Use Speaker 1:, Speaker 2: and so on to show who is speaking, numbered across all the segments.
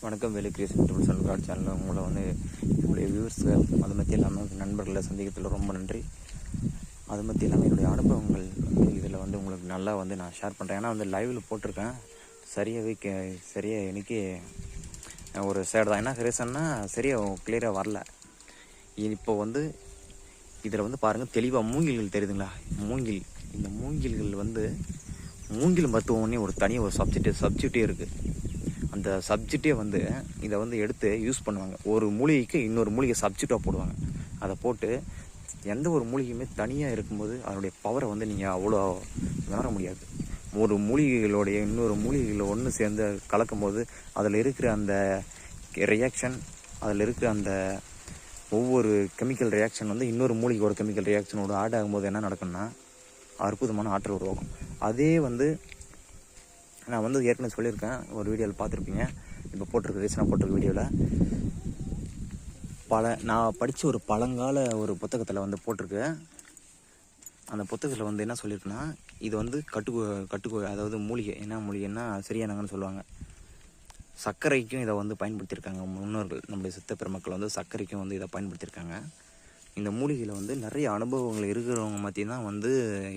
Speaker 1: வணக்கம். Velu creation triple சல்கார்ட் சேனலில் உங்களை என்னுடைய வியூவர்ஸு அது மத்திய இல்லாமல் நண்பர்களை சந்திக்கிறதுல ரொம்ப நன்றி. அது மத்திய இல்லாமல் என்னுடைய அனுபவங்கள் இதில் உங்களுக்கு நல்லா நான் ஷேர் பண்ணுறேன். ஏன்னா லைவில் போட்டிருக்கேன். சரியாக எனக்கு ஒரு சேடு தான். என்ன ரீசன்னா சரியாக கிளியராக வரல. இப்போ இதில் பாருங்கள், தெளிவாக மூங்கில்கள் தெரியுதுங்களா? இந்த மூங்கில்கள் மூங்கில் மருத்துவம்னே ஒரு தனியாக ஒரு சப்ஜெக்டே இருக்குது. அந்த சப்ஜெக்டே இதை எடுத்து யூஸ் பண்ணுவாங்க. ஒரு மூலிகைக்கு இன்னொரு மூலிகை சப்ஜெக்டாக போடுவாங்க. அதை போட்டு எந்த ஒரு மூலிகையுமே தனியாக இருக்கும்போது அதனுடைய பவரை நீங்கள் அவ்வளோ உணர முடியாது. ஒரு மூலிகைகளோடைய இன்னொரு மூலிகைகளை ஒன்று சேர்ந்து கலக்கும் போது அதில் இருக்கிற அந்த ரியாக்ஷன், அதில் இருக்கிற அந்த ஒவ்வொரு கெமிக்கல் ரியாக்ஷன் இன்னொரு மூலிகையோட கெமிக்கல் ரியாக்ஷனோட ஆட் ஆகும்போது என்ன நடக்கும்னா அற்புதமான ஆற்றல் உருவாகும். அதே நான் ஏற்கனவே சொல்லியிருக்கேன், ஒரு வீடியோவில் பார்த்துருப்பீங்க. இப்போ போட்டிருக்க ரீசனாக போட்டிருக்க வீடியோவில் நான் படித்த ஒரு பழங்கால ஒரு புத்தகத்தில் போட்டிருக்கு. அந்த புத்தகத்தில் என்ன சொல்லியிருக்குன்னா, இது கட்டுக்கோ அதாவது மூலிகை. என்ன மூலிகைன்னா சரியானங்கன்னு சொல்லுவாங்க. சர்க்கரைக்கும் இதை பயன்படுத்தியிருக்காங்க முன்னோர்கள். நம்முடைய சித்த பெருமக்கள் சர்க்கரைக்கும் இதை பயன்படுத்தியிருக்காங்க. இந்த மூலிகையில் நிறைய அனுபவங்கள் இருக்கிறவங்க மத்தியதான்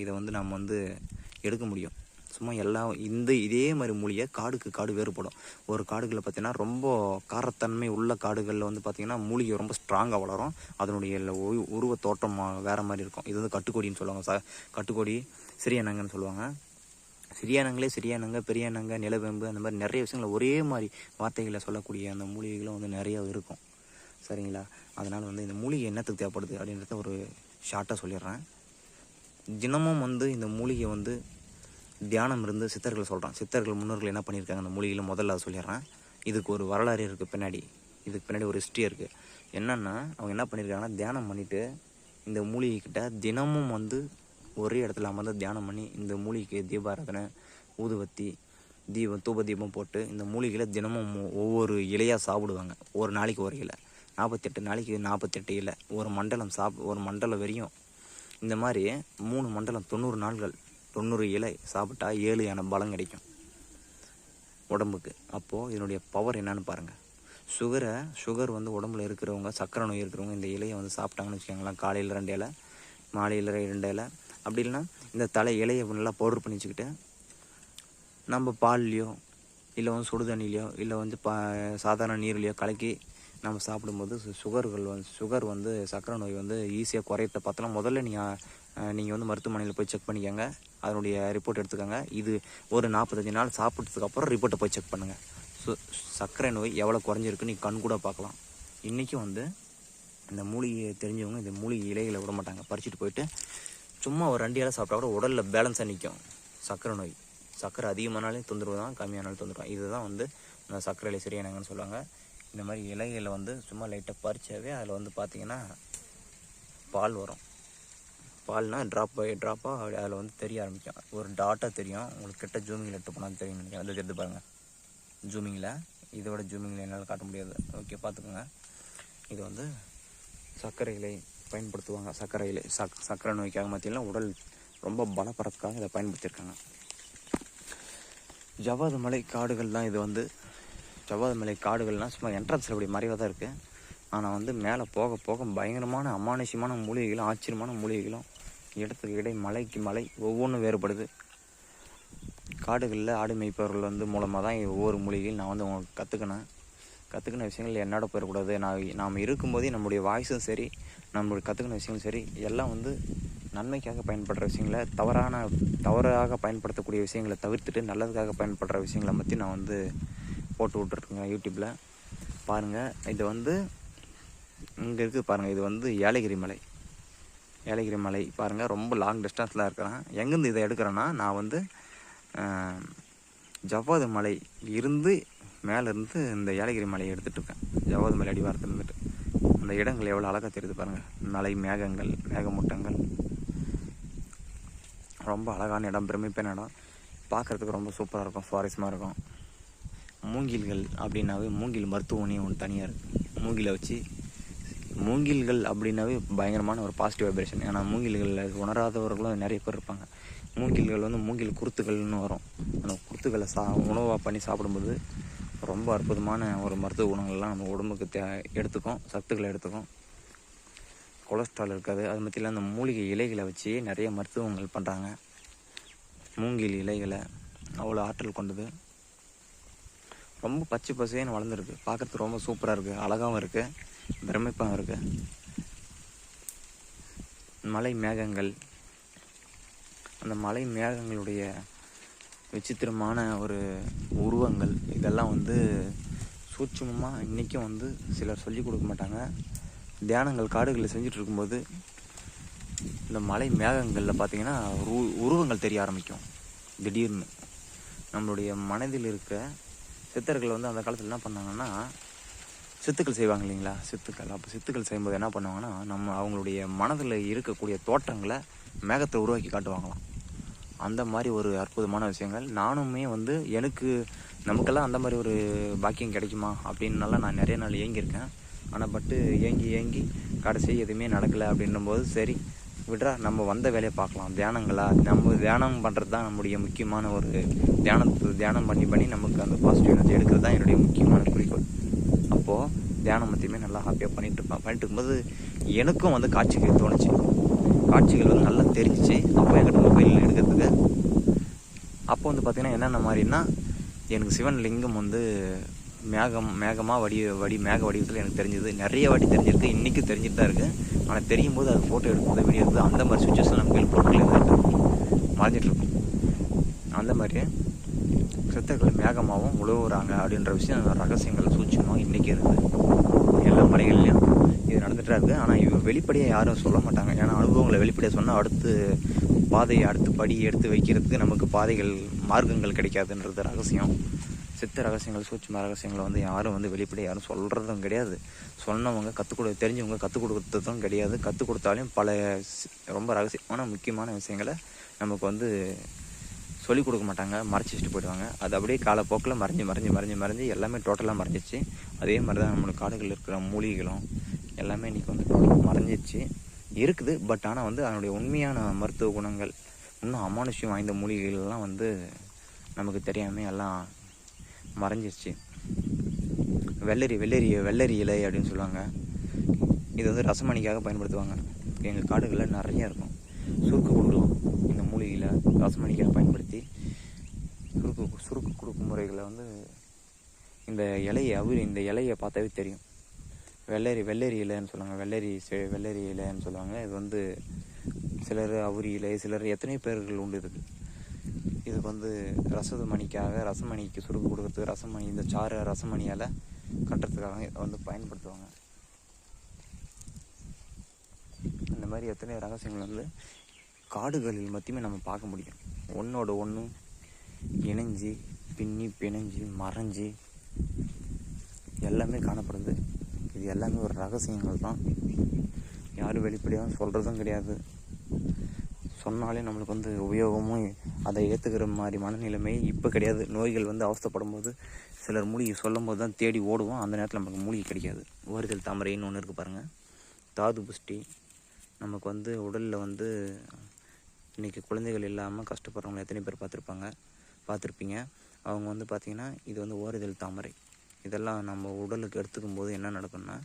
Speaker 1: இதை நம்ம எடுக்க முடியும். சும்மா எல்லாம் இதே மாதிரி மூலிகை காடுக்கு காடு வேறுபடும். ஒரு காடுகளில் பார்த்திங்கன்னா ரொம்ப காரத்தன்மை உள்ள காடுகளில் பார்த்திங்கன்னா மூலிகை ரொம்ப ஸ்ட்ராங்காக வளரும். அதனுடைய உருவ தோற்றம் வேறு மாதிரி இருக்கும். இது கட்டுக்கொடின்னு சொல்லுவாங்க. கட்டுக்கொடி, சிறியனங்கன்னு சொல்லுவாங்க. சிறியானங்க, பெரியானங்க, நிலவேம்பு, அந்த மாதிரி நிறைய விஷயங்கள் ஒரே மாதிரி வார்த்தைகளை சொல்லக்கூடிய அந்த மூலிகைகளும் நிறையா இருக்கும். சரிங்களா? அதனால் இந்த மூலிகை என்னத்துக்கு தேவைப்படுது அப்படின்றத ஒரு ஷார்ட்டாக சொல்லிடுறேன். தினமும் இந்த மூலிகை தியானம் இருந்து சித்தர்கள் சொல்கிறான். சித்தர்கள் முன்னோர்கள் என்ன பண்ணியிருக்காங்க அந்த மூலிகையில் முதல்ல அதை சொல்லிடுறேன். இதுக்கு ஒரு வரலாறு இருக்குது. இதுக்கு பின்னாடி ஒரு ஹிஸ்ட்ரி இருக்குது. என்னென்னா, அவங்க என்ன பண்ணியிருக்காங்கன்னா, தியானம் பண்ணிவிட்டு இந்த மூலிகைக்கிட்ட தினமும் ஒரே இடத்துல அமர்ந்து தியானம் பண்ணி இந்த மூலிகைக்கு தீபாராதனை, ஊதுவத்தி, தூப தீபம் போட்டு இந்த மூலிகையில் தினமும் ஒவ்வொரு இலையாக சாப்பிடுவாங்க. ஒரு நாளைக்கு ஒரு இலை, 48 நாளைக்கு 48 இலை, ஒரு மண்டலம் வரையும். இந்த மாதிரி 3 மண்டலம் 90 நாள்கள் 90 இலை சாப்பிட்டா 7 பலம் கிடைக்கும் உடம்புக்கு. அப்போது இதனுடைய பவர் என்னன்னு பாருங்கள். சுகர் உடம்புல இருக்கிறவங்க, சக்கரை நோய் இருக்கிறவங்க இந்த இலையை சாப்பிட்டாங்கன்னு வச்சுக்கோங்களேன். காலையில் 2 இலை, மாலையில் 2 இலை, அப்படி இல்லைன்னா இந்த இலையை நல்லா பவுடர் பண்ணி வச்சுக்கிட்டு நம்ம பால்லையோ இல்லை சுடுதண்ணிலையோ இல்லை சாதாரண நீர்லையோ கலக்கி நம்ம சாப்பிடும்போது சுகர் சக்கரை நோய் ஈஸியாக குறையத்தை பார்த்தலாம். முதல்ல நீங்கள் மருத்துவமனையில் போய் செக் பண்ணிக்கோங்க. அதனுடைய ரிப்போர்ட் எடுத்துக்கோங்க. இது ஒரு 45 நாள் சாப்பிட்டதுக்கப்புறம் ரிப்போர்ட்டை போய் செக் பண்ணுங்கள். சர்க்கரை நோய் எவ்வளோ குறைஞ்சிருக்குன்னு நீங்கள் கண் கூட பார்க்கலாம். இன்றைக்கும் இந்த மூலிகையை தெரிஞ்சவங்க இந்த மூலிகை இலைகளை விட மாட்டாங்க. பறிச்சுட்டு போயிட்டு சும்மா ஒரு 2 இலை சாப்பிட்டா கூட உடலில் பேலன்ஸாக நிற்கும். சர்க்கரை அதிகமானாலும் தொந்தரவு தான், கம்மியானாலும் தொந்தரவு. இதுதான் அந்த சர்க்கரை இலை சரியானங்கன்னு சொல்லுவாங்க. இந்த மாதிரி இலைகளை சும்மா லைட்டாக பறிச்சாவே அதில் பார்த்தீங்கன்னா பால் வரும். பால்னா ட்ராப் பை ட்ராப்பாக அதில் தெரிய ஆரம்பிக்கும். ஒரு டாட்டாக தெரியும். உங்களுக்கு கிட்ட ஜூமிங்கில் எடுத்து போனால் தெரியும் நினைக்கிறேன். அதை எடுத்து பாருங்கள். இதோட ஜூமிங்கில் என்னால் காட்ட முடியாது. ஓகே, பார்த்துக்கோங்க. இது சர்க்கரை இலை பயன்படுத்துவாங்க. சர்க்கரை நோய்க்காக மத்தியெல்லாம் உடல் ரொம்ப பலப்படுறதுக்காக இதை பயன்படுத்தியிருக்காங்க. ஜவ்வாது மலை காடுகள் தான் இது ஜவ்வாது மலை காடுகள்லாம் சும்மா என்ட்ரன்ஸில் இப்படி மறைவாக தான் இருக்குது. ஆனால் மேலே போக போக பயங்கரமான அமானுஷ்யமான மூலிகைகளும் ஆச்சரியமான மூலிகைகளும் இடத்துக்கு இடை மலைக்கு மலை ஒவ்வொன்றும் வேறுபடுது. காடுகளில் ஆடு மேய்ப்பவர்கள் மூலமாக தான் ஒவ்வொரு மூலிகையும் நான் உங்களுக்கு கற்றுக்கின விஷயங்கள் என்னோட போயிடக்கூடாது. நாம் இருக்கும்போதே நம்முடைய வாய்ஸும் சரி, நம்மளுடைய கற்றுக்கின விஷயங்களும் சரி, எல்லாம் நன்மைக்காக பயன்படுற விஷயங்களை தவறாக பயன்படுத்தக்கூடிய விஷயங்களை தவிர்த்துட்டு நல்லதுக்காக பயன்படுற விஷயங்களை பற்றி நான் போட்டு விட்டுருக்கேங்க யூடியூப்பில். பாருங்கள், இது இங்கே இருக்குது பாருங்கள். இது ஏலகிரி மலை பாருங்கள். ரொம்ப லாங் டிஸ்டன்ஸில் இருக்கிறேன். எங்கேருந்து இதை எடுக்கிறேன்னா, நான் ஜவ்வாது மலை இருந்து மேலேருந்து இந்த ஏலகிரி மலையை எடுத்துகிட்டு இருக்கேன். ஜவ்வாது மலை அடிவாரத்தில் இருந்துட்டு அந்த இடங்கள் எவ்வளோ அழகாக தெரியுது பாருங்கள். மலை, மேகங்கள், மேகமூட்டங்கள், ரொம்ப அழகான இடம், பிரமிப்பான இடம். பார்க்குறதுக்கு ரொம்ப சூப்பராக இருக்கும், சுவாரஸ்யமாக இருக்கும். மூங்கில்கள் அப்படின்னாவே மூங்கில் மருத்துவமனையும் ஒன்று தனியாக இருக்குது. மூங்கில்கள் அப்படின்னாவே பயங்கரமான ஒரு பாசிட்டிவ் வைப்ரேஷன். ஏன்னா மூங்கில்களில் உணராதவர்களும் நிறைய பேர் இருப்பாங்க. மூங்கில்கள் மூங்கில் குருத்துகள்னு வரும். அந்த குருத்துக்களை உணவாக பண்ணி சாப்பிடும்போது ரொம்ப அற்புதமான ஒரு மருத்துவ குணங்கள்லாம் நம்ம உடம்புக்கு எடுத்துக்கும், சத்துக்களை எடுத்துக்கும். கொலஸ்ட்ரால் இருக்காது. அது மத்தியில் அந்த மூலிகை இலைகளை வச்சு நிறைய மருத்துவங்கள் பண்ணுறாங்க. மூங்கில் இலைகளை அவ்வளோ ஆற்றல் கொண்டது. ரொம்ப பச்சை பசேன்னு வளர்ந்துருக்கு. பார்க்குறதுக்கு ரொம்ப சூப்பராக இருக்குது, அழகாகவும் இருக்குது, பிரமிப்பாகவும் இருக்குது. மலை மேகங்கள், அந்த மலை மேகங்களுடைய விசித்திரமான ஒரு உருவங்கள், இதெல்லாம் சூட்சமமாக இன்றைக்கும் சிலர் சொல்லிக் கொடுக்க மாட்டாங்க. தியானங்கள் காடுகளில் செஞ்சுட்டு இருக்கும்போது இந்த மலை மேகங்களில் பார்த்திங்கன்னா உருவங்கள் தெரிய ஆரம்பிக்கும். திடீர்னு நம்மளுடைய மனதில் இருக்கிற சித்தர்கள் அந்த காலத்தில் என்ன பண்ணாங்கன்னா, சித்துக்கள் செய்வாங்க இல்லைங்களா, சித்துக்கள். அப்போ சித்துக்கள் செய்யும்போது என்ன பண்ணுவாங்கன்னா, அவங்களுடைய மனதில் இருக்கக்கூடிய தோற்றங்களை மேகத்தை உருவாக்கி காட்டுவாங்களாம். அந்த மாதிரி ஒரு அற்புதமான விஷயங்கள். நானுமே நமக்கெல்லாம் அந்த மாதிரி ஒரு பாக்கியம் கிடைக்குமா அப்படின்னாலாம் நான் நிறைய நாள் ஏங்கியிருக்கேன். ஆனால் ஏங்கி கடைசி எதுவுமே நடக்கலை அப்படின்னும்போது, சரி விட்றா, நம்ம வந்த வேலையை பார்க்கலாம். நம்ம தியானம் பண்ணுறது தான் நம்முடைய முக்கியமான ஒரு தியானம் பண்ணி நமக்கு அந்த பாசிட்டிவ் எனர்ஜி எடுக்கிறது தான் என்னுடைய முக்கியமான குறிக்கோள். அப்போது தியானம் மத்தியுமே நல்லா ஹாப்பியாக பண்ணிகிட்டு இருக்கும்போது எனக்கும் காட்சிகள் தோணுச்சு. காட்சிகள் நல்லா தெரிஞ்சிச்சு. அப்போ என்கிட்ட மொபைல் எடுக்கிறதுக்கு அப்போ பார்த்திங்கன்னா என்னென்ன மாதிரின்னா, எனக்கு சிவன் லிங்கம் மேக வடிவத்தில் எனக்கு தெரிஞ்சது. நிறைய வாட்டி தெரிஞ்சிருக்கு, இன்றைக்கும் தெரிஞ்சுட்டு தான் இருக்குது. ஆனால் தெரியும் போது அது ஃபோட்டோ எடுக்கும்போது, வீடியோ எடுக்குது, அந்த மாதிரி சுச்சுவேஷன் நம்ம கையில் போட்டுக்கலாம் மறைஞ்சிட்ருக்கும். அந்த மாதிரி சித்தர்கள் மேகமாகவும் உழவுறாங்க அப்படின்ற விஷயம், ரகசியங்கள் சூட்சமாக இன்றைக்கி இருக்குது. எல்லா மலைகள்லையும் இது நடந்துகிட்டு இருக்குது. ஆனால் இவங்க வெளிப்படையாக யாரும் சொல்ல மாட்டாங்க. ஏன்னா அனுபவங்களை வெளிப்படையாக சொன்னால் அடுத்து படி எடுத்து வைக்கிறதுக்கு நமக்கு மார்க்கங்கள் கிடைக்காதுன்றது ரகசியம். சித்த ரகசியங்கள், சூட்சும ரகசியங்களை யாரும் வெளிப்படையாக யாரும் சொல்கிறதும் கிடையாது. சொன்னவங்க தெரிஞ்சவங்க கற்றுக் கொடுத்ததும் கிடையாது. கற்றுக் கொடுத்தாலும் பல ரொம்ப ரகசியமான முக்கியமான விஷயங்களை நமக்கு சொல்லிக் கொடுக்க மாட்டாங்க, மறைச்சி வச்சுட்டு போயிடுவாங்க. அது அப்படியே காலப்போக்கில் மறைஞ்சு எல்லாமே டோட்டலாக மறைஞ்சிச்சு. அதே மாதிரி தான் நம்மளுக்கு காடுகளில் இருக்கிற மூலிகைகளும் எல்லாமே இன்றைக்கி டோட்டலாக மறைஞ்சிச்சு இருக்குது. பட் ஆனால் அதனுடைய உண்மையான மருத்துவ குணங்கள், இன்னும் அமானுஷ்யம் வாய்ந்த மூலிகைகள்லாம் நமக்கு தெரியாமல் எல்லாம் மறைஞ்சிருச்சு. வெள்ளரி இலை அப்படின்னு சொல்லுவாங்க. இது ரசமணிக்காக பயன்படுத்துவாங்க. எங்கள் காடுகளில் நிறைய இருக்கும். சுருக்கு கொடுக்கலாம். இந்த மூலிகையில் ரசமணிக்காக பயன்படுத்தி சுருக்கு கொடுக்கும் முறைகளை இந்த இலையை பார்த்தாவே தெரியும். வெள்ளரி இலைன்னு சொல்லுவாங்க. வெள்ளரி இலைன்னு சொல்லுவாங்க. இது சிலர் அவுரி இலை, சிலர் எத்தனை பேர்கள் உண்டு இதுக்கு. ரசமணிக்கு சுருக்கு கொடுக்கறதுக்கு இந்த சாறு ரசமணியால் கட்டுறதுக்காக பயன்படுத்துவாங்க. இந்த மாதிரி எத்தனை ரகசியங்கள் காடுகளில் மத்தியுமே நம்ம பார்க்க முடியும். ஒன்றோட ஒன்று இணைஞ்சி பிணைஞ்சி மறைஞ்சி எல்லாமே காணப்படுது. இது எல்லாமே ஒரு ரகசியங்கள் தான். யாரும் வெளிப்படையாக சொல்கிறதும் கிடையாது. சொன்னாலே நம்மளுக்கு உபயோகமும் அதை ஏற்றுக்கிற மாதிரி மனநிலைமை இப்போ கிடையாது. நோய்கள் அவஸ்தைப்படும் போது சிலர் மூலிகை சொல்லும் போது தான் தேடி ஓடுவோம். அந்த நேரத்தில் நமக்கு மூலிகை கிடைக்காது. ஓரிதழ் தாமரைன்னு ஒன்று இருக்குது பாருங்கள். தாது புஷ்டி நமக்கு உடலில் இன்றைக்கி குழந்தைகள் இல்லாமல் கஷ்டப்படுறவங்க எத்தனை பேர் பார்த்துருப்பீங்க. அவங்க பார்த்திங்கன்னா இது ஓரிதழ் தாமரை. இதெல்லாம் நம்ம உடலுக்கு எடுத்துக்கும் போது என்ன நடக்கும்னா,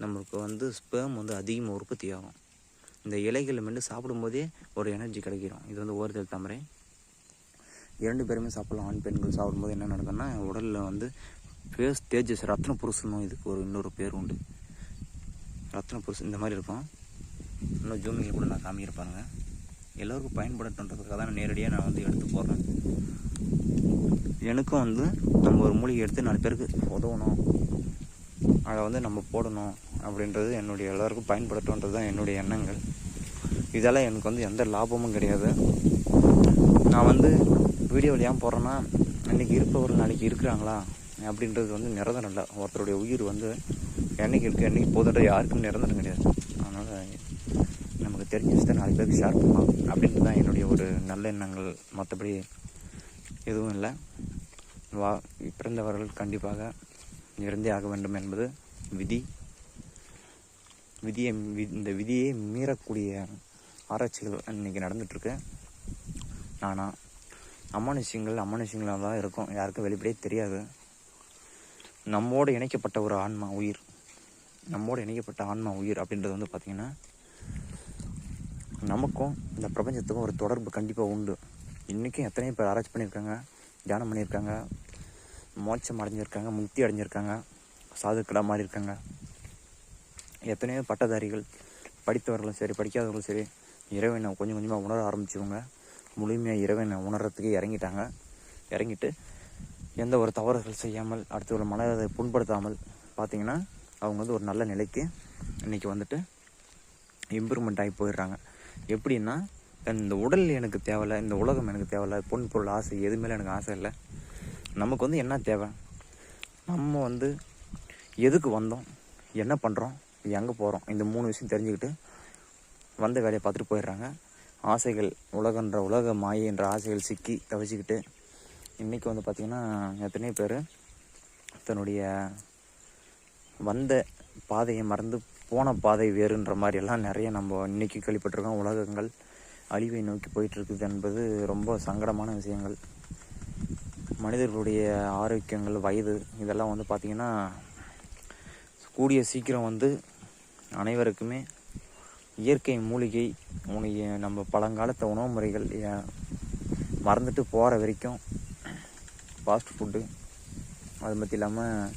Speaker 1: நம்மளுக்கு ஸ்பெர்ம் அதிகமாக உற்பத்தி ஆகும். இந்த இலைகளை மென்று சாப்பிடும்போதே ஒரு எனர்ஜி கிடைக்கிறோம். இது ஓரிதழ் தாமரை. 2 பேருமே சாப்பிடலாம். ஆண் பெண்கள் சாப்பிடும்போது என்ன நடக்கும்னா, உடலில் ஃபேஸ் தேஜஸ், ரத்ன புருஷனும் இதுக்கு இன்னொரு பேர் உண்டு. ரத்ன புருஷன் இந்த மாதிரி இருக்கும். இன்னும் ஜூமிங்கில் கூட நான் காமியிருப்பாங்க. எல்லோருக்கும் பயன்படுத்துன்றதுக்காக தான் நேரடியாக நான் எடுத்து போடுறேன். எனக்கும் நம்ம ஒரு மூலிகை எடுத்து 4 பேருக்கு உதவணும், அதை நம்ம போடணும் அப்படின்றது எல்லாருக்கும் பயன்படுத்துன்றது தான் என்னுடைய எண்ணங்கள். இதெல்லாம் எனக்கு எந்த லாபமும் கிடையாது. நான் வீடியோவில் ஏன் போடுறேன்னா, இன்றைக்கி இருப்பவர் நாளைக்கு இருக்கிறாங்களா அப்படின்றது நிரந்தரம் இல்லை. ஒருத்தருடைய உயிர் என்றைக்கு இருக்குது என்றைக்கு போதுன்ற யாருக்கும் நிரந்தரம் கிடையாது. அதனால் நமக்கு தெரிஞ்ச விஷயத்தை 4 பேருக்கு ஷேர் பண்ணலாம் அப்படின்றது தான் என்னுடைய ஒரு நல்ல எண்ணங்கள். மற்றபடி எதுவும் இல்லை. பிறந்தவர்கள் கண்டிப்பாக இருந்தே ஆக வேண்டும் என்பது விதி. இந்த விதியை மீறக்கூடிய ஆராய்ச்சிகள் இன்றைக்கி நடந்துகிட்ருக்கு. ஆனால் அமானுஷ்யங்களாக தான் இருக்கும். யாருக்கும் வெளிப்படையே தெரியாது. நம்மோடு இணைக்கப்பட்ட ஒரு ஆன்மா உயிர், நம்மோடு இணைக்கப்பட்ட ஆன்மா உயிர் அப்படின்றது வந்து பார்த்திங்கன்னா நமக்கும் இந்த பிரபஞ்சத்துக்கும் ஒரு தொடர்பு கண்டிப்பாக உண்டு. இன்றைக்கும் எத்தனையோ பேர் ஆராய்ச்சி பண்ணியிருக்காங்க, தியானம் பண்ணியிருக்காங்க, மோட்சம் அடைஞ்சிருக்காங்க, முக்தி அடைஞ்சிருக்காங்க, சாதுக்களாக மாறி இருக்காங்க. எத்தனையோ பட்டதாரிகள், படித்தவர்களும் சரி படிக்காதவர்களும் சரி, இறைவனை கொஞ்சம் கொஞ்சமாக உணர ஆரம்பித்தவங்க முழுமையாக இறைவனை உணர்றதுக்கு இறங்கிட்டு எந்த ஒரு தவறுகள் செய்யாமல் அடுத்த மனதை புண்படுத்தாமல் பார்த்திங்கன்னா அவங்க வந்து ஒரு நல்ல நிலைக்கு இன்றைக்கி வந்துட்டு இம்ப்ரூவ்மெண்ட் ஆகி போயிடுறாங்க. எப்படின்னா, இந்த உடல் எனக்கு தேவையில்லை, இந்த உலகம் எனக்கு தேவையில்லை, பொன் பொருள் ஆசை எதுவுமே எனக்கு ஆசை இல்லை. நமக்கு வந்து என்ன தேவை, நம்ம வந்து எதுக்கு வந்தோம், என்ன பண்ணுறோம், எங்கே போகிறோம், இந்த 3 விஷயம் தெரிஞ்சுக்கிட்டு வந்த வேலையை பார்த்துட்டு போயிடுறாங்க. ஆசைகள், உலக மாயை என்ற ஆசைகள் சிக்கி தவிச்சிக்கிட்டு இன்றைக்கி வந்து பார்த்திங்கன்னா எத்தனையோ பேர் தன்னுடைய வந்த பாதையை மறந்து போன பாதை வேறுன்ற மாதிரியெல்லாம் நிறைய நம்ம இன்றைக்கி கேள்விப்பட்டிருக்கோம். உலகங்கள் அழிவை நோக்கி போயிட்டுருக்குது என்பது ரொம்ப சங்கடமான விஷயங்கள். மனிதர்களுடைய ஆரோக்கியங்கள், வயது இதெல்லாம் வந்து பார்த்திங்கன்னா கூடிய சீக்கிரம் வந்து அனைவருக்குமே இயற்கை மூலிகை நம்ம பழங்காலத்து உணவு முறைகள் மறந்துட்டு போகிற வரைக்கும் ஃபாஸ்ட் ஃபுட்டு, அது மட்டும் இல்லாமல்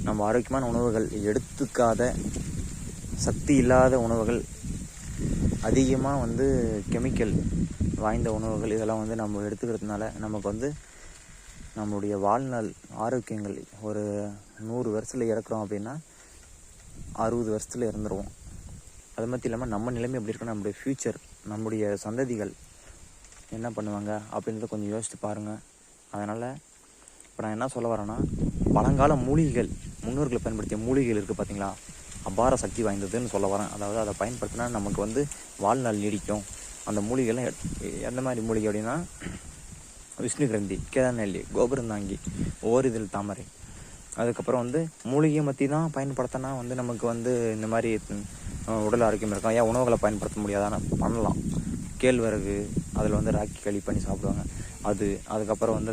Speaker 1: நம்ம ஆரோக்கியமான உணவுகள் எடுத்துக்காத, சக்தி இல்லாத உணவுகள், அதிகமாக வந்து கெமிக்கல் வாய்ந்த உணவுகள் இதெல்லாம் வந்து நம்ம எடுத்துக்கிறதுனால நமக்கு வந்து நம்மளுடைய வாழ்நாள் ஆரோக்கியங்கள் ஒரு 100 வருஷத்தில் இறக்குறோம் அப்படின்னா 60 வருஷத்தில் இறந்துருவோம். அது மட்டும் இல்லாமல் நம்ம நிலைமை எப்படி இருக்குன்னா, நம்மளுடைய ஃப்யூச்சர், நம்முடைய சந்ததிகள் என்ன பண்ணுவாங்க அப்படின்றத கொஞ்சம் யோசித்து பாருங்கள். அதனால் இப்போ நான் என்ன சொல்ல வரேன்னா, பழங்கால மூலிகைகள், முன்னோர்களை பயன்படுத்திய மூலிகைகள் இருக்குது பார்த்திங்களா, அபார சக்தி வாய்ந்ததுன்னு சொல்ல வரேன். அதாவது அதை பயன்படுத்தினா நமக்கு வந்து வாழ்நாள் நீடிக்கும். அந்த மூலிகைலாம் எந்த மாதிரி மூலிகை அப்படின்னா, விஷ்ணு கிரந்தி, கேதாநெல்லி, கோபுரந்தாங்கி, ஓரிதழ் தாமரை. அதுக்கப்புறம் வந்து மூலிகையை பற்றி தான் பயன்படுத்தினா வந்து நமக்கு வந்து இந்த மாதிரி உடல் ஆரோக்கியம் இருக்கும். ஏன் உணவுகளை பயன்படுத்த முடியாதான? பண்ணலாம். கேழ்வரகு, அதில் வந்து ராக்கி களி பண்ணி சாப்பிடுவாங்க. அதுக்கப்புறம் வந்து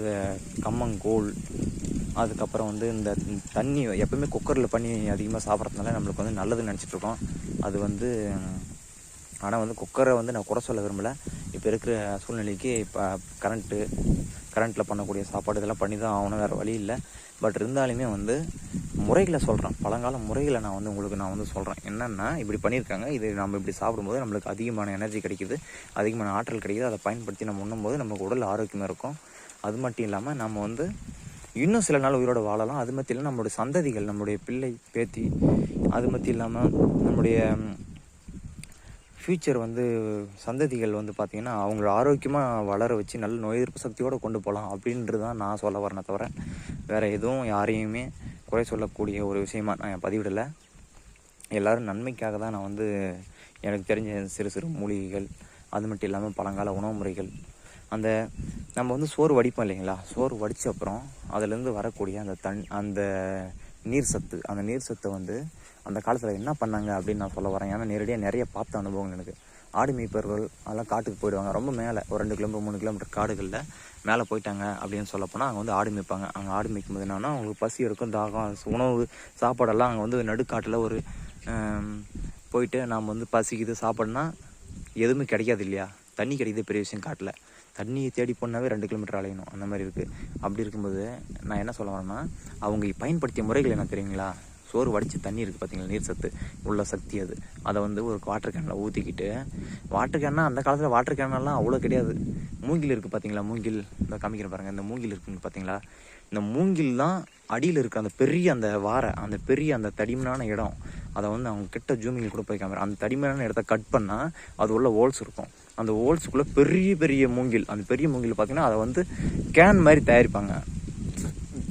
Speaker 1: கம்மங்கூழ், அதுக்கப்புறம் வந்து இந்த தண்ணி எப்பவுமே குக்கரில் பண்ணி அதிகமாக சாப்பிட்றதுனால நம்மளுக்கு வந்து நல்லதுன்னு நினச்சிட்ருக்கோம். அது வந்து ஆனால் வந்து குக்கரை வந்து நான் குறை சொல்ல விரும்பலை. இப்போ இருக்கிற சூழ்நிலைக்கு இப்போ கரண்ட்டில் பண்ணக்கூடிய சாப்பாடு இதெல்லாம் பண்ணி தான் ஆகணும், வேறு வழி இல்லை. பட் இருந்தாலுமே வந்து முறைகளை சொல்கிறேன், பழங்கால முறைகளை நான் வந்து சொல்கிறேன். என்னென்னா, இப்படி பண்ணியிருக்காங்க, இது நம்ம இப்படி சாப்பிடும்போது நம்மளுக்கு அதிகமான எனர்ஜி கிடைக்குது, அதிகமான ஆற்றல் கிடைக்குது. அதை பயன்படுத்தி நம்ம உண்ணும்போது நமக்கு உடல் ஆரோக்கியமாக இருக்கும். அது மட்டும் இல்லாமல் நம்ம வந்து இன்னும் சில நாள் உயிரோடு வாழலாம். அது மட்டும் இல்லாமல் நம்மளுடைய சந்ததிகள், நம்மளுடைய பிள்ளை பேத்தி, அது மட்டும் இல்லாமல் நம்முடைய ஃப்யூச்சர் வந்து சந்ததிகள் வந்து பார்த்திங்கன்னா அவங்கள ஆரோக்கியமாக வளர வச்சு நல்ல நோய் எதிர்ப்பு சக்தியோடு கொண்டு போகலாம் அப்படின்றது தான் நான் சொல்ல வரேனே தவிர வேறு எதுவும் யாரையுமே குறை சொல்லக்கூடிய ஒரு விஷயமா நான் பதிவிடலை. எல்லோரும் நன்மைக்காக தான் நான் வந்து எனக்கு தெரிஞ்ச சிறு சிறு மூலிகைகள், அது மட்டும் இல்லாமல் பழங்கால உணவு முறைகள், அந்த நம்ம வந்து சோறு வடிப்போம் இல்லைங்களா, சோறு வடித்த அப்புறம் அதுலேருந்து வரக்கூடிய அந்த நீர் சத்தை வந்து அந்த காலத்தில் என்ன பண்ணாங்க அப்படின்னு நான் சொல்ல வரேன். ஏன்னா நேரடியாக நிறைய பார்த்த அனுபவங்கள் எனக்கு. ஆடு மேய்ப்பர்கள் அதெல்லாம் காட்டுக்கு போயிடுவாங்க, ரொம்ப மேலே ஒரு 2 கிலோமீட்டர் 3 கிலோமீட்டர் காடுகளில் மேலே போயிட்டாங்க அப்படின்னு சொல்லப்போனால் அங்கே வந்து ஆடு மேய்ப்பாங்க. அங்கே ஆடு மேய்க்கும் போது என்னன்னா, அவங்களுக்கு பசி இருக்கும், தாகம், உணவு சாப்பாடெல்லாம் அங்கே வந்து நடுக்காட்டில் ஒரு போயிட்டு நாம் வந்து பசிக்குது சாப்பாடுனா எதுவுமே கிடைக்காது இல்லையா, தண்ணி கிடைக்கிது பெரிய விஷயம். காட்டில் தண்ணியை தேடி போனாவே 2 கிலோமீட்டர் அலையணும், அந்த மாதிரி இருக்குது. அப்படி இருக்கும்போது நான் என்ன சொல்ல வரேன்னா, அவங்க பயன்படுத்திய முறைகள் என்ன தெரியுங்களா, சோறு வடித்த தண்ணி இருக்குது பார்த்தீங்களா, நீர் சத்து உள்ள சக்தி, அதை வந்து ஒரு வாட்டர் கேனில் ஊற்றிக்கிட்டு, வாட்டர் கேன்னா அந்த காலத்தில் வாட்டர் கேனெல்லாம் அவ்வளோ கிடையாது. மூங்கில் இருக்குது பார்த்தீங்களா, மூங்கில் இந்த காமிக்கிற பாருங்கள், இந்த மூங்கில் இருக்குன்னு பார்த்தீங்களா, இந்த மூங்கில் தான் அடியில் இருக்க அந்த பெரிய அந்த பெரிய அந்த தடிமனான இடம். அதை வந்து அவங்க கிட்ட ஜூமிங்கில் கூட போய் காமிக்கிறேன். அந்த தடிமனான இடத்த கட் பண்ணால் அது உள்ள ஹோல்ஸ் இருக்கும். அந்த ஹோல்ஸுக்குள்ளே பெரிய பெரிய மூங்கில், அந்த பெரிய மூங்கில் பார்த்தீங்கன்னா அதை வந்து கேன் மாதிரி தயாரிப்பாங்க.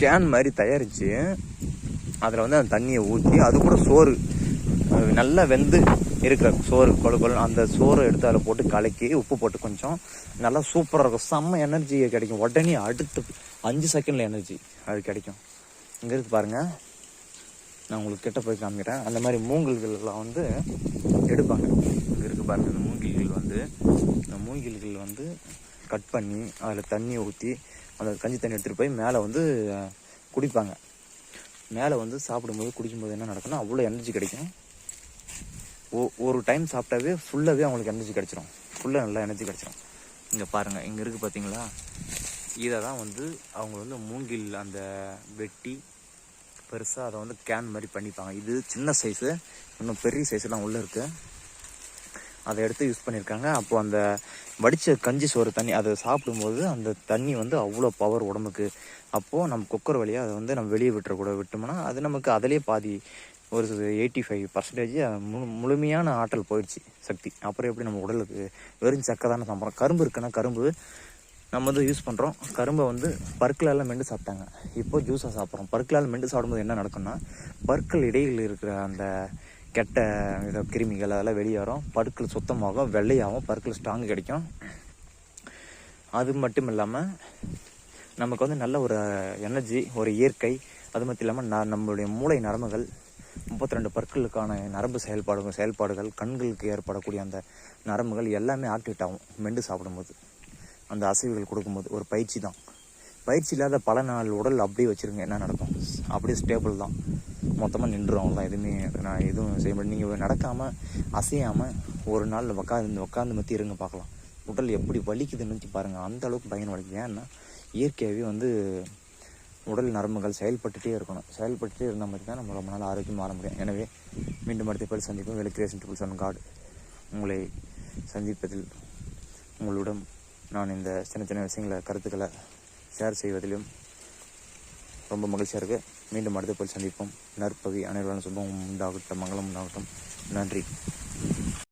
Speaker 1: கேன் மாதிரி தயாரித்து அதில் வந்து அந்த தண்ணியை ஊற்றி அது கூட சோறு நல்லா வெந்து இருக்கிற சோறு கொழு அந்த சோறை எடுத்து அதில் போட்டு கலக்கி உப்பு போட்டு கொஞ்சம் நல்லா சூப்பராக இருக்கும். செம்ம எனர்ஜி கிடைக்கும். உடனே அடுத்து 5 செகண்டில் எனர்ஜி அது கிடைக்கும். இங்கே இருக்கு பாருங்கள், நான் உங்களுக்கு கிட்ட போய் காமிக்கிறேன். அந்த மாதிரி மூங்கில்கள்லாம் வந்து எடுப்பாங்க. இங்கே இருக்குது பாருங்கள், இந்த மூங்கில்கள் வந்து கட் பண்ணி அதில் தண்ணி ஊற்றி அந்த கஞ்சி தண்ணி எடுத்துகிட்டு போய் மேலே வந்து குடிப்பாங்க. மேலே வந்து சாப்பிடும்போது குடிக்கும்போது என்ன நடக்கும்னா அவ்வளோ எனர்ஜி கிடைக்கும். ஒரு டைம் சாப்பிட்டாவே ஃபுல்லாகவே அவங்களுக்கு எனர்ஜி கிடச்சிரும், ஃபுல்லாக நல்லா எனர்ஜி கிடச்சிரும். இங்கே பாருங்கள், இங்கே இருக்குது பார்த்தீங்களா, இதை தான் வந்து அவங்க வந்து மூங்கில் அந்த வெட்டி பெருசாக அதை வந்து கேன் மாதிரி பண்ணிப்பாங்க. இது சின்ன சைஸு, இன்னும் பெரிய சைஸ்லாம் உள்ளே இருக்குது. அதை எடுத்து யூஸ் பண்ணியிருக்காங்க. அப்போது அந்த வடித்த கஞ்சி சோறு தண்ணி அதை சாப்பிடும்போது அந்த தண்ணி வந்து அவ்வளோ பவர் உடம்புக்கு. அப்போது நம்ம குக்கர் வழியாக அதை வந்து நம்ம வெளியே விட்டோம்னா அது நமக்கு அதிலே பாதி ஒரு 85% முழுமையான ஆற்றல் போயிடுச்சு, சக்தி. அப்புறம் எப்படி நம்ம உடலுக்கு வெறும் சக்கை தானே சாப்பிட்றோம். கரும்பு இருக்குன்னா கரும்பு நம்ம வந்து யூஸ் பண்ணுறோம். கரும்பை வந்து பற்களால் மெண்டு சாப்பிட்டாங்க, இப்போ ஜூஸாக சாப்பிட்றோம். பற்களால் மெண்டு சாப்பிடும்போது என்ன நடக்கும்னா பற்கள் இடையில் இருக்கிற அந்த கெட்ட வித கிருமிகள் அதெல்லாம் வெளியேறும், பற்கள் சுத்தமாகும், வெள்ளையாகும், பற்கள் ஸ்ட்ராங்கு கிடைக்கும். அது மட்டும் இல்லாமல் நமக்கு வந்து நல்ல ஒரு எனர்ஜி, ஒரு இயற்கை. அது மட்டும் இல்லாமல் நம்மளுடைய மூளை நரம்புகள் 32 பற்களுக்கான நரம்பு செயல்பாடுகள், கண்களுக்கு ஏற்படக்கூடிய அந்த நரம்புகள் எல்லாமே ஆக்டிவேட் ஆகும் மெண்டு சாப்பிடும்போது, அந்த அசைவுகள் கொடுக்கும்போது. ஒரு பயிற்சி தான். பயிற்சி இல்லாத பல நாள் உடல் அப்படியே வச்சுருங்க, என்ன நடக்கும்? அப்படியே ஸ்டேபிள் தான், மொத்தமாக நின்றுடும். அவ்வளோதான், எதுவும் செய்ய முடியும். நீங்கள் நடக்காமல் அசையாமல் ஒரு நாள் உட்காந்து மத்தி இருங்க பார்க்கலாம், உடல் எப்படி வலிக்குதுன்னு பாருங்கள். அந்த அளவுக்கு பயன் வலிக்குது. ஏன்னா இயற்கையாகவே வந்து உடல் நரம்புகள் செயல்பட்டுகிட்டே இருக்கணும். செயல்பட்டுகிட்டே இருந்தால் மட்டும்தான் நம்ம ரொம்ப நாள் ஆரோக்கியமாக மாற முடியும். எனவே மீண்டும் அடுத்த பேர் சந்திப்போம். Well creation tools and god. உங்களை சந்திப்பதில் உங்களுடன் நான் இந்த சின்ன சின்ன விஷயங்களை, கருத்துக்களை ஷேர் செய்வதிலும் ரொம்ப மகிழ்ச்சியாக இருக்குது. மீண்டும் அடுத்த பேர் சந்திப்போம். நற்பவி அனைவரும் சுபம் உண்டாகட்டும், மங்களம் உண்டாகட்டும். நன்றி.